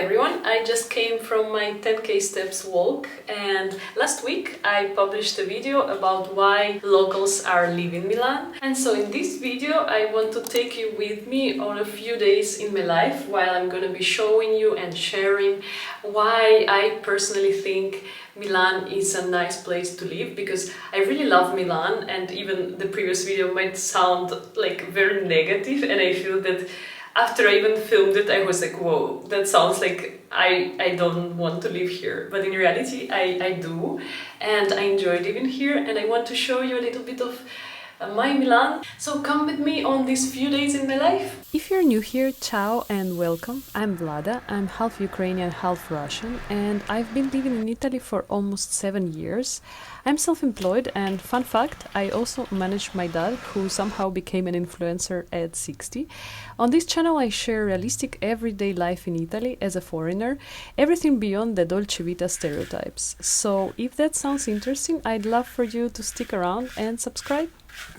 everyone, I just came from my 10k steps walk, and last week I published a video about why locals are leaving Milan. And so in this video I want to take you with me on a few days in my life while I'm gonna be showing you and sharing why I personally think Milan is a nice place to live, because I really love Milan, and even the previous video might sound like very negative, and I feel that after I even filmed it, I was like, whoa, that sounds like I don't want to live here. But in reality, I do, and I enjoy living here, and I want to show you a little bit of my Milan. So come with me on these few days in my life. If you're new here, ciao and welcome. I'm Vlada, I'm half Ukrainian, half Russian, and I've been living in Italy for almost 7 years. I'm self-employed, and fun fact, I also manage my dad, who somehow became an influencer at 60. On this channel I share realistic everyday life in Italy as a foreigner, everything beyond the dolce vita stereotypes. So if that sounds interesting, I'd love for you to stick around and subscribe.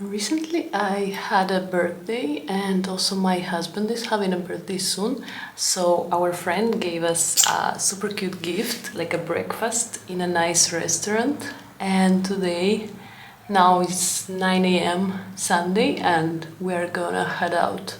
Recently I had a birthday, and also my husband is having a birthday soon, so our friend gave us a super cute gift, like a breakfast in a nice restaurant. And today, now it's 9 a.m. Sunday, and we're gonna head out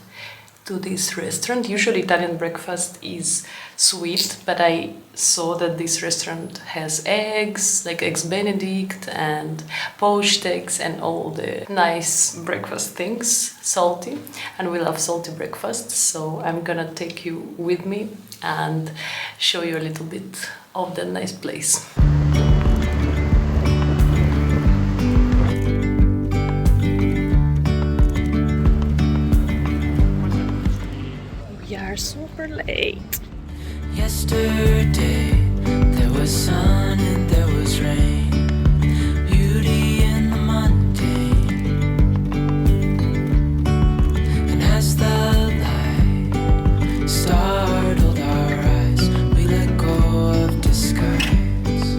to this restaurant. Usually Italian breakfast is sweet, but I saw that this restaurant has eggs, like eggs benedict and poached eggs and all the nice breakfast things, salty, and we love salty breakfast, so I'm gonna take you with me and show you a little bit of that nice place. We are super late. Yesterday there was sun and there was rain, beauty in the mundane. And as the light startled our eyes, we let go of disguise.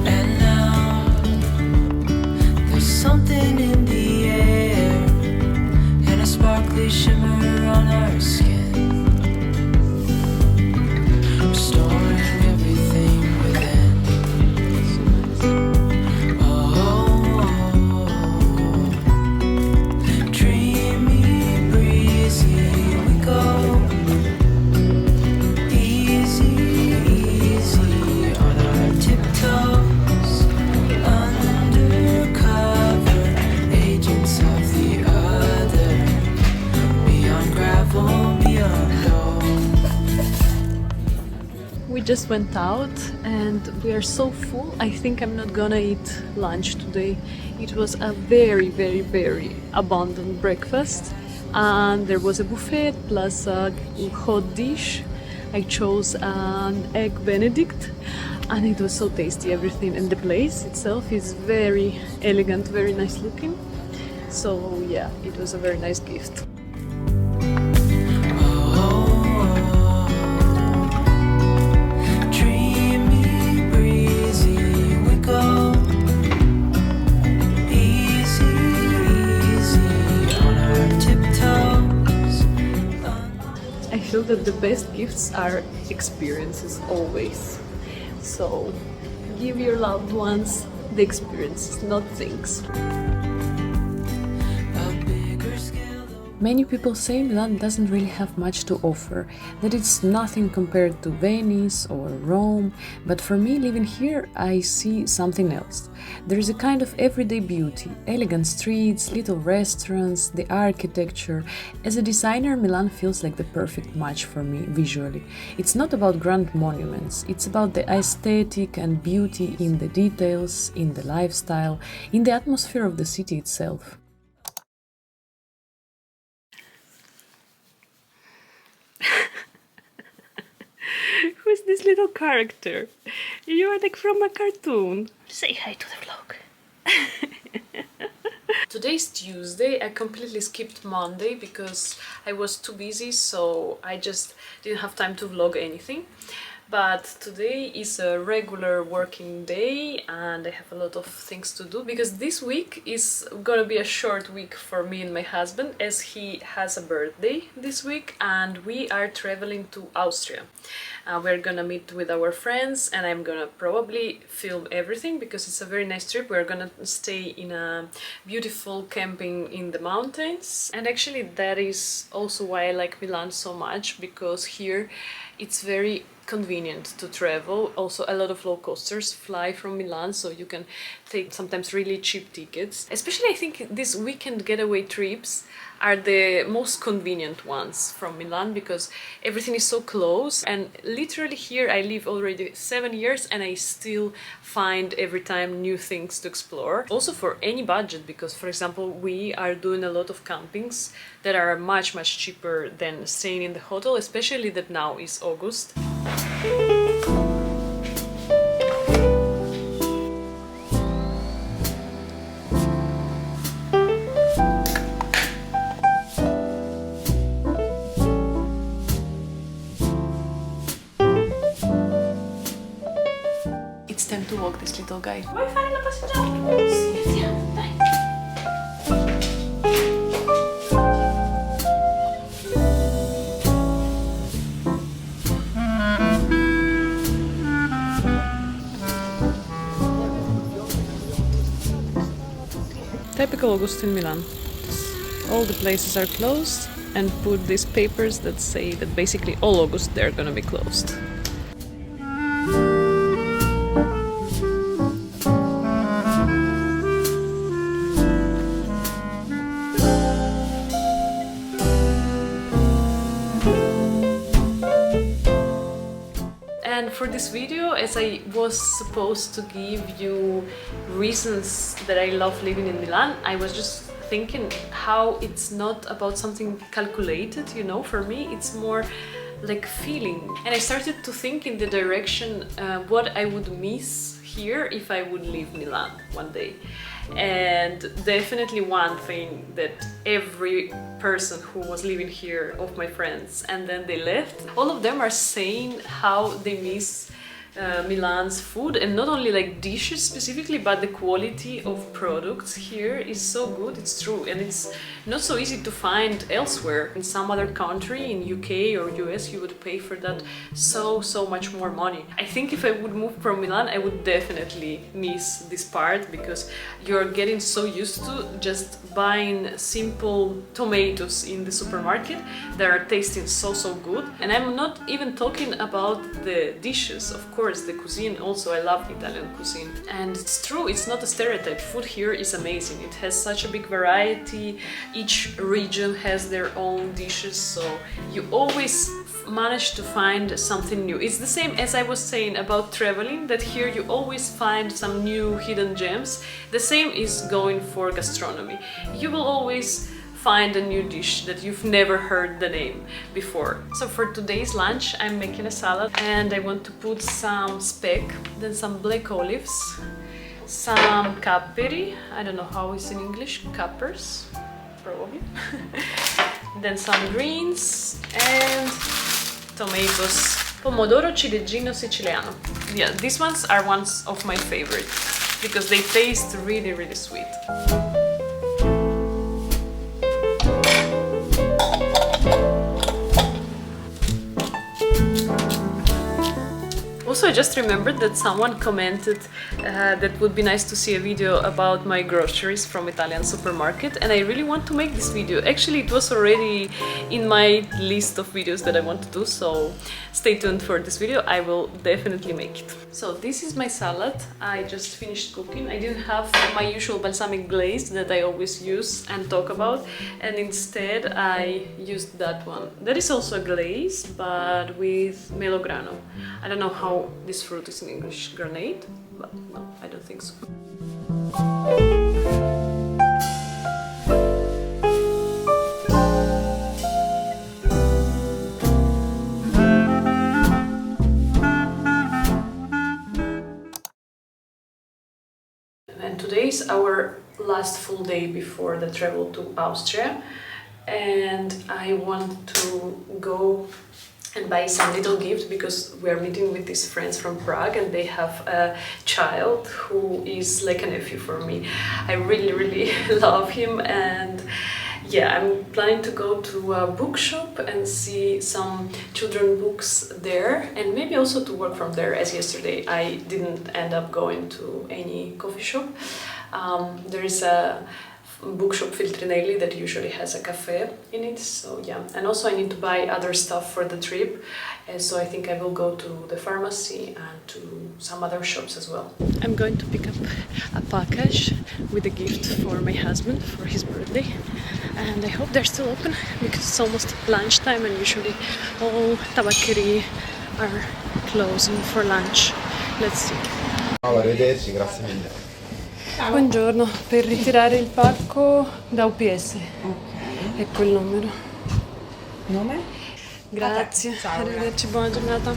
And now there's something in the air, and a sparkly shimmer on our skin, restoring everything within. Oh, dreamy, breezy, we go. Easy, easy on our tiptoes, undercover agents of the other. We just went out and we are so full. I think I'm not gonna eat lunch today. It was a very abundant breakfast, and there was a buffet plus a hot dish. I chose an egg benedict, and it was so tasty, everything, and the place itself is very elegant, very nice looking. So yeah, it was a very nice gift. I feel that the best gifts are experiences always. So give your loved ones the experiences, not things. Many people say Milan doesn't really have much to offer, that it's nothing compared to Venice or Rome, but for me, living here, I see something else. There is a kind of everyday beauty, elegant streets, little restaurants, the architecture. As a designer, Milan feels like the perfect match for me visually. It's not about grand monuments, it's about the aesthetic and beauty in the details, in the lifestyle, in the atmosphere of the city itself. Who's this little character? You are like from a cartoon. Say hi to the vlog. Today's Tuesday. I completely skipped Monday because I was too busy, so I just didn't have time to vlog anything. But today is a regular working day and I have a lot of things to do because this week is gonna be a short week for me and my husband as he has a birthday this week and we are traveling to Austria. We're gonna meet with our friends and I'm gonna probably film everything because it's a very nice trip. We're gonna stay in a beautiful camping in the mountains, and actually that is also why I like Milan so much, because here it's very convenient to travel. Also a lot of low coasters fly from Milan, so you can take sometimes really cheap tickets. Especially I think these weekend getaway trips are the most convenient ones from Milan because everything is so close, and literally here I live already 7 years and I still find every time new things to explore. Also for any budget, because for example we are doing a lot of campings that are much cheaper than staying in the hotel, especially that now is August. It's time to walk this little guy. Vuoi fare la passeggiata? Sì, andiamo, dai. Typical August in Milan. All the places are closed and put these papers that say that basically all August they're gonna be closed. And for this video, as I was supposed to give you reasons that I love living in Milan, I was just thinking how it's not about something calculated, you know, for me it's more like feeling. And I started to think in the direction what I would miss here if I would leave Milan one day. And definitely one thing that every person who was living here, of my friends, and then they left, all of them are saying how they miss Milan's food, and not only like dishes specifically, but the quality of products here is so good. It's true, and it's not so easy to find elsewhere. In some other country, in UK or US, you would pay for that so much more money. I think if I would move from Milan, I would definitely miss this part, because you're getting so used to just buying simple tomatoes in the supermarket that are tasting so good. And I'm not even talking about the dishes, of course, the cuisine also. I love Italian cuisine. And it's true, it's not a stereotype. Food here is amazing. It has such a big variety. Each region has their own dishes, so you always manage to find something new. It's the same as I was saying about traveling, that here you always find some new hidden gems. The same is going for gastronomy. You will always find a new dish that you've never heard the name before. So for today's lunch I'm making a salad, and I want to put some speck, then some black olives, some capperi, I don't know how it's in English, capers, probably, then some greens and tomatoes, pomodoro ciliegino siciliano. Yeah, these ones are ones of my favorite because they taste really sweet. Also, I just remembered that someone commented that would be nice to see a video about my groceries from Italian supermarket, and I really want to make this video. Actually, it was already in my list of videos that I want to do, so stay tuned for this video. I will definitely make it. So this is my salad. I just finished cooking. I didn't have my usual balsamic glaze that I always use and talk about, and instead I used that one. That is also a glaze, but with melograno. I don't know how this fruit is in English, grenade, but no, I don't think so. And today is our last full day before the travel to Austria, and I want to go and buy some little gift, because we are meeting with these friends from Prague and they have a child who is like a nephew for me. I really, really love him, and yeah, I'm planning to go to a bookshop and see some children books there, and maybe also to work from there, as yesterday I didn't end up going to any coffee shop. There is a bookshop Filtrinelli that usually has a cafe in it, so yeah. And also I need to buy other stuff for the trip, and so I think I will go to the pharmacy and to some other shops as well. I'm going to pick up a package with a gift for my husband for his birthday, and I hope they're still open because it's almost lunchtime and usually all tabaccherie are closing for lunch. Let's see. Arrivederci, grazie mille. Buongiorno, per ritirare il pacco da UPS. Ecco il numero. Nome? Grazie, Ciao, arrivederci, buona giornata.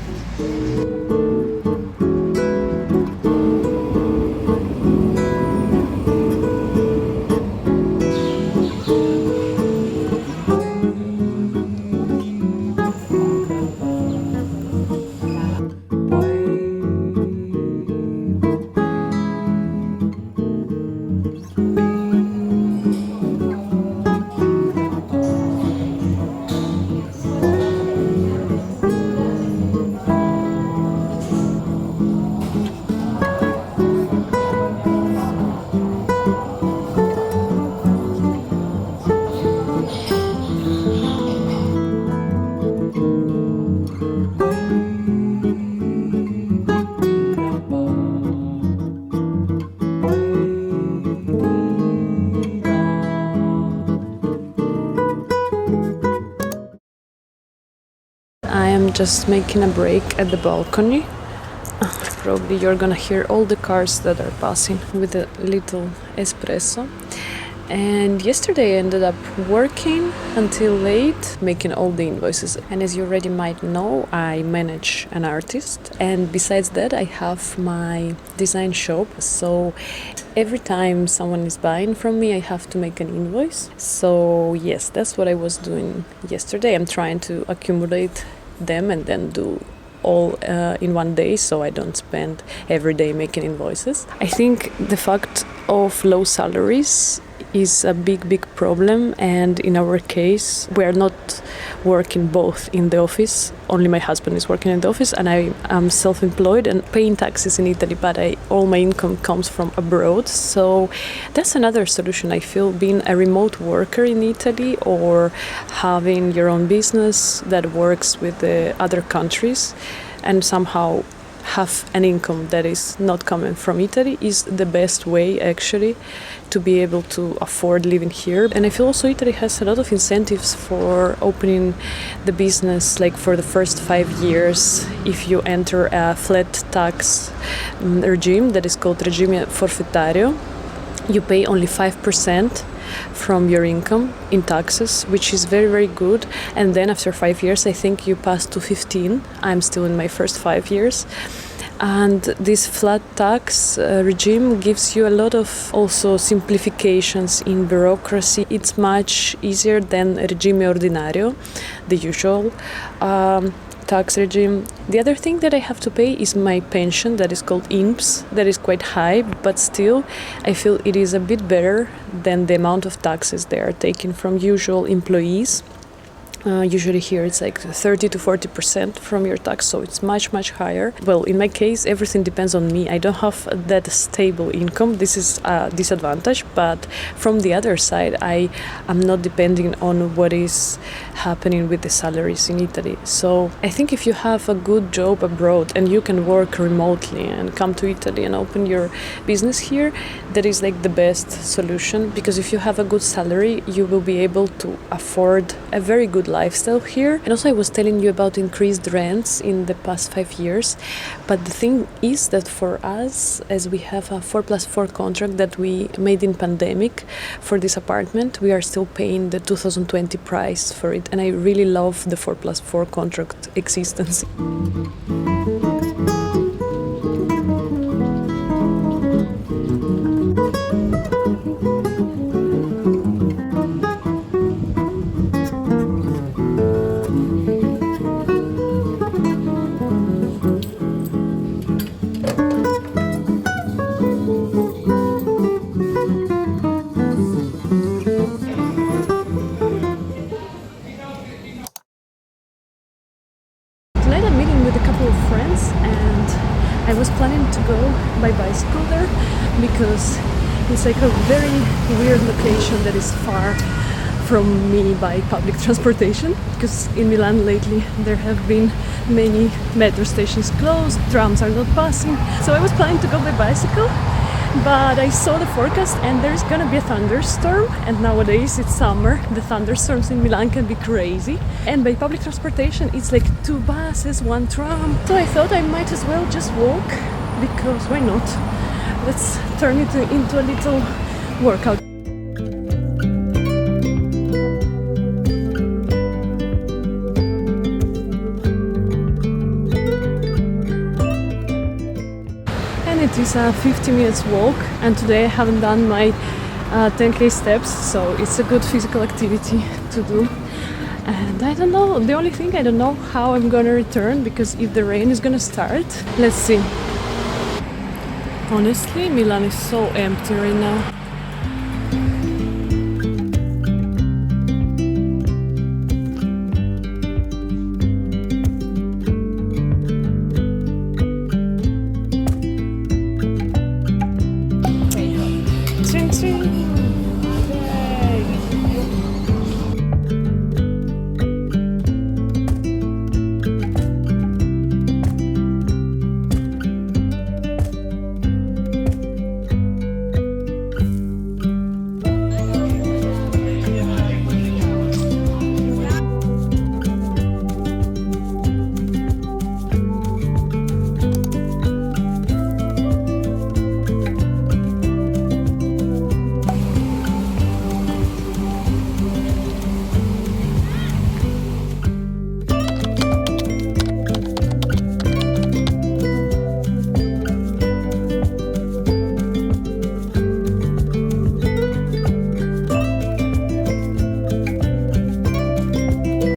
I am just making a break at the balcony. Probably you're gonna hear all the cars that are passing with a little espresso. And yesterday I ended up working until late, making all the invoices. And as you already might know, I manage an artist. And besides that, I have my design shop. So every time someone is buying from me, I have to make an invoice. So yes, that's what I was doing yesterday. I'm trying to accumulate them and then do all in one day, so I don't spend every day making invoices. I think the fact of low salaries is a big problem, and in our case we are not working both in the office. Only my husband is working in the office, and I am self-employed and paying taxes in Italy, but all my income comes from abroad. So that's another solution, I feel, being a remote worker in Italy or having your own business that works with the other countries and somehow have an income that is not coming from Italy is the best way actually to be able to afford living here. And I feel also Italy has a lot of incentives for opening the business, like for the first 5 years. If you enter a flat tax regime that is called regime forfettario, you pay only 5% from your income in taxes, which is very good. And then after 5 years, I think you pass to 15. I'm still in my first 5 years. And this flat tax regime gives you a lot of also simplifications in bureaucracy. It's much easier than regime ordinario, the usual tax regime. The other thing that I have to pay is my pension, that is called INPS, that is quite high, but still I feel it is a bit better than the amount of taxes they are taking from usual employees. Usually here it's like 30 to 40% from your tax, so it's much higher. Well, in my case, everything depends on me. I don't have that stable income. This is a disadvantage, but from the other side, I am not depending on what is happening with the salaries in Italy. So I think if you have a good job abroad and you can work remotely and come to Italy and open your business here, that is like the best solution, because if you have a good salary, you will be able to afford a very good lifestyle here. And also I was telling you about increased rents in the past 5 years, but the thing is that for us, as we have a 4+4 contract that we made in pandemic for this apartment, we are still paying the 2020 price for it, and I really love the 4+4 contract existence. stations, and I was planning to go by bicycle there because it's like a very weird location that is far from me by public transportation, because in Milan lately there have been many metro stations closed, trams are not passing. So I was planning to go by bicycle, but I saw the forecast and there's gonna be a thunderstorm, and nowadays it's summer, the thunderstorms in Milan can be crazy, and by public transportation it's like 2 buses, 1 tram. So I thought I might as well just walk, because why not? Let's turn it into a little workout. It is a 50 minutes walk, and today I haven't done my 10k steps, so it's a good physical activity to do. And I don't know, the only thing, I don't know how I'm gonna return, because if the rain is gonna start, let's see. Honestly, Milan is so empty right now.